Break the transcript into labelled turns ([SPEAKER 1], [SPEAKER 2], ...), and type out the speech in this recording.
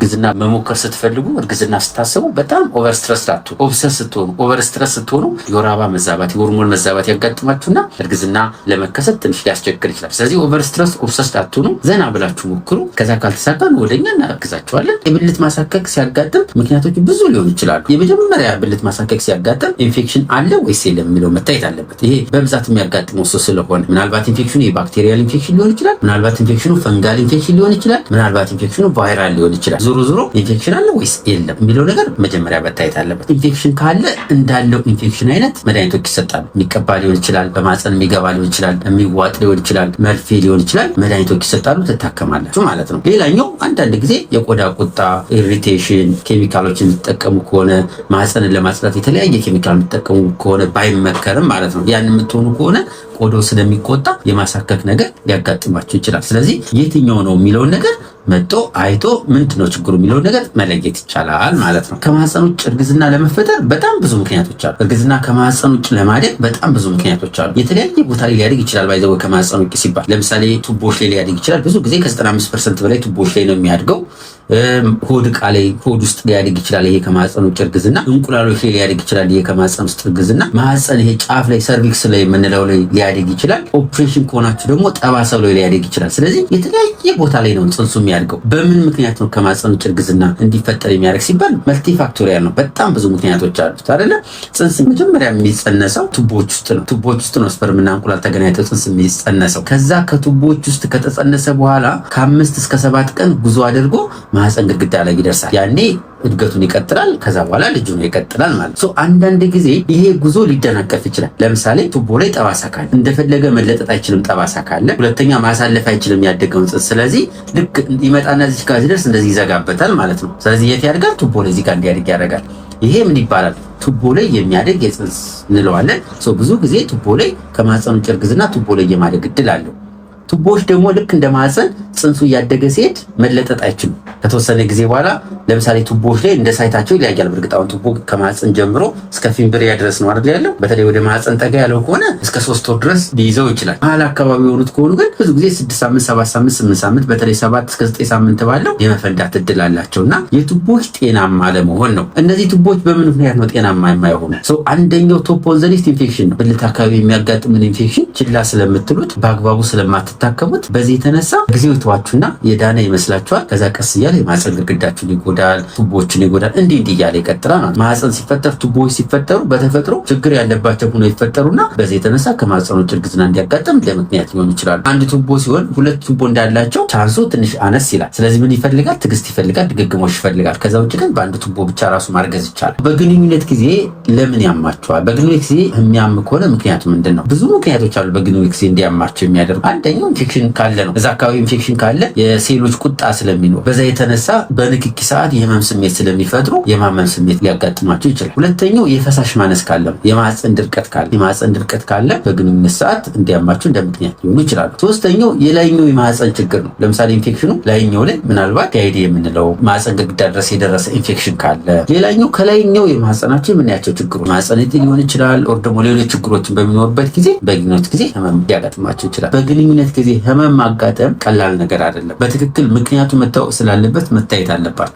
[SPEAKER 1] እርግዝና መሞከር ስትፈልጉ እርግዝና ስታስቡ በጣም ኦቨር ስትረስ አትሁኑ። ኦብሰስ ስትሆኑ ኦቨር ስትረስ ስትሆኑ የወር አበባ መዛባት የሆርሞን መዛባት ያጋጥማችሁና እርግዝና ለመከሰት ትንሽ ሊያስቸግር ይችላል። ስለዚህ ኦቨር ስትረስ ኦብሰስ አትሁኑ። ዘና ብላችሁ ሞክሩ። ከዛ ካልተሳካን ወደኛ እናግዛችኋለን። የብልት ማሳከክ ሲያጋጥም ምክንያቶች ብዙ ሊሆኑ ይችላሉ። የመጀመሪያ ብልት ማሳከክ ሲያጋጥም ኢንፌክሽን አለ ወይስ የለም የሚለው መታየት አለበት። ይሄ በብዛት የሚያጋጥመው እሱ ስለሆነ ምናልባት ኢንፌክሽኑ የባክቴሪያል ኢንፌክሽን ሊሆን ይችላል። ምናልባት ኢንፌክሽኑ ፈንጋል ኢንፌክሽን ሊሆን ይችላል። ምናልባት ኢንፌክሽኑ ቫይራል ሊሆን ይችላል። ዞሮ ዞሮ ኢንፌክሽን አለ ወይስ የለም የሚለው ነገር መጀመሪያ መታየት አለበት። ኢንፌክሽን ካለ እንዳለው ኢንፌክሽን አይነት መድኃኒቶች ይሰጣሉ። የሚቀባ ሊሆን ይችላል፣ በማፀን የሚገባ ሊሆን ይችላል፣ የሚዋጥ ሊሆን ይችላል፣ መርፌ ሊሆን ይችላል። መድኃኒቶች ይሰጣሉ፣ ትታከማላችሁ ማለት ነው። ሌላኛው አንዳንድ ጊዜ የቆዳ ቁጣ፣ ኢሪቴሽን፣ ኬሚካሎችን የምትጠቀሙ ከሆነ ማፀንን ለማጽዳት የተለያየ ኬሚካል የምትጠቀሙ ከሆነ ባይመከርም ማለት ነው ያን የምትሆኑ ከሆነ ቆዳው ስለሚቆጣ የማሳከክ ነገር ሊያጋጥማችሁ ይችላል። ስለዚህ የትኛው ነው የሚለውን ነገር መጥቶ አይቶ ምንድነው ችግሩ የሚለውን ነገር መለየት ይቻላል ማለት ነው። ከማህፀን ውጭ እርግዝና ለመፈጠር በጣም ብዙ ምክንያቶች አሉ። እርግዝና ከማህፀን ውጭ ለማደግ በጣም ብዙ ምክንያቶች አሉ። የተለያየ ቦታ ላይ ሊያድግ ይችላል። ባይዘው ከማህፀን ውጭ ሲባል ለምሳሌ ቱቦች ላይ ሊያድግ ይችላል። ብዙ ጊዜ ከ95% በላይ ቱቦች ላይ ነው የሚያድገው። ሆድ ዕቃ ላይ ሆድ ውስጥ ሊያድግ ይችላል። ይሄ ከማህፀን ውጭ እርግዝና። እንቁላሎች ላይ ሊያድግ ይችላል። ይሄ ከማህፀን ውስጥ እርግዝና። ማህፀን ይሄ ጫፍ ላይ ሰርቪክስ ላይ የምንለው ላይ ሊያድግ ይችላል። ኦፕሬሽን ከሆናችሁ ደግሞ ጠባሳው ላይ ሊያድግ ይችላል። ስለዚህ የተለያየ ቦታ ላይ ነው ጽንሱ የሚያድገው። በምን ምክንያት ነው ከማህፀን ውጭ እርግዝና እንዲፈጠር የሚያደርግ ሲባል መልቲ ፋክቶሪያል ነው። በጣም ብዙ ምክንያቶች አሉት አይደለ? ጽንስ መጀመሪያ የሚጸነሰው ቱቦች ውስጥ ነው። ቱቦች ውስጥ ነው ስፐርምና እንቁላል ተገናኝተው ጽንስ የሚጸነሰው። ከዛ ከቱቦች ውስጥ ከተጸነሰ በኋላ ከ5 እስከ 7 ቀን ጉዞ አድርጎ ማህፀን ግድግዳ ላይ ይደርሳል። ያኔ እድገቱን ይቀጥላል። ከዛ በኋላ ልጁ ነው ይቀጥላል ማለት ነው። አንዳንድ ጊዜ ይሄ ጉዞ ሊደናቀፍ ይችላል። ለምሳሌ ቱቦ ላይ ጠባሳ ካለ እንደፈለገ መለጠጥ አይችልም። ጠባሳ ካለ ሁለተኛ ማሳለፍ አይችልም ያደገውን ጽንስ። ስለዚህ ልክ ይመጣና እዚህ ጋር ሲደርስ እንደዚህ ይዘጋበታል ማለት ነው። ስለዚህ የት ያድጋል? ቱቦ ላይ እዚህ ጋር እንዲያድግ ያደርጋል። ይሄ ምን ይባላል? ቱቦ ላይ የሚያድግ የጽንስ እንለዋለን። ብዙ ጊዜ ቱቦ ላይ ከማህፀን ውጭ እርግዝና ቱቦ ላይ የማደግ እድል አለው። ቱቦዎች ደግሞ ልክ እንደ ማህፀን ጽንሱ እያደገ ሲሄድ መለጠጥ አይችሉም። ከተወሰነ ጊዜ በኋላ ለምሳሌ ቱቦዎች ላይ እንደ ሳይታቸው ይለያያል። በእርግጥ አሁን ቱቦ ከማህፀን ጀምሮ እስከ ፊምብሪያ ድረስ ነው አይደል ያለው። በተለይ ወደ ማህፀን ጠጋ ያለው ከሆነ እስከ 3 ወር ድረስ ሊይዘው ይችላል። መሀል አካባቢ የሆኑት ከሆኑ ግን ብዙ ጊዜ 6 ሳምንት፣ 7 ሳምንት፣ 8 ሳምንት በተለይ 7 እስከ 9 ሳምንት ባለው የመፈንዳት እድል አላቸውና የቱቦዎች ጤናማ አለመሆን ነው። እነዚህ ቱቦዎች በምን ምክንያት ነው ጤናማ የማይሆኑ? አንደኛው ቶፕ ኦን ዘ ሊስት ኢንፌክሽን ነው። ብልት አካባቢ የሚያጋጥምን ኢንፌክሽን ችላ ስለምትሉት በአግባቡ ስለማትታከሙት በዚህ የተነሳ ጊዜው ተዋችሁና የዳነ ይመስላችኋል። ከዛ ቀስ እያለ የማህፀን ግድግዳችሁን ይጎዳል፣ ቱቦችን ይጎዳል። እንዲህ እያለ ይቀጥላል። ማህፀን ሲፈጠር ቱቦዎች ሲፈጠሩ በተፈጥሮ ችግር ያለባቸው ሆኖ ይፈጠሩና በዚህ የተነሳ ከማህፀን ውጭ እርግዝና እንዲያጋጥም ለምክንያት ሊሆኑ ይችላሉ። አንድ ቱቦ ሲሆን 2 ቱቦ እንዳላቸው ቻንሱ ትንሽ አነስ ይላል። ስለዚህ ምን ይፈልጋል? ትዕግስት ይፈልጋል፣ ድግግሞሽ ይፈልጋል። ከዛ ውጭ ግን በአንድ ቱቦ ብቻ ራሱ ማርገዝ ይቻላል። በግንኙነት ጊዜ ለምን ያማቸዋል? በግንኙነት ጊዜ የሚያም ከሆነ ምክንያቱ ምንድን ነው? ብዙ ምክንያቶች አሉ በግንኙነት ጊዜ እንዲያማቸው የሚያደርጉ። አንደኛው ኢንፌክሽን ካለ ነው። እዛ አካባቢ ኢንፌክሽን ካለ የሴሎች ቁጣ ስለሚኖር በዛ የተነሳ በንክኪ ሰዓት የህመም ስሜት ስለሚፈጥሩ የማመን ስሜት ሊያጋጥማቸው ይችላል። ሁለተኛው የፈሳሽ ማነስ ካለ ነው። የማህፀን ድርቀት ካለ በግንኙነት ሰዓት እንዲያማቸው እንደ ምክንያት ሊሆኑ ይችላሉ። ሶስተኛው የላይኛው የማህፀን ችግር ነው። ለምሳሌ ኢንፌክሽኑ ላይኛው ላይ ምናልባት ፒአይዲ የምንለው ማህፀን ግድግዳ ድረስ የደረሰ ኢንፌክሽን ካለ፣ ሌላኛው ከላይኛው የማህፀናቸው የምናያቸው ችግሮች ማህፀን እጢ ሊሆን ይችላል። ኦር ደግሞ ሌሎች ችግሮችን በሚኖርበት ጊዜ በግንኙነት ጊዜ ህመም ሊያጋጥማቸው ይችላል። በግንኙነት ጊዜ ህመም ማጋጠም ቀላል ነገር አይደለም። በትክክል ምክንያቱ መታወቅ ስላለበት መታየት አለባቸው።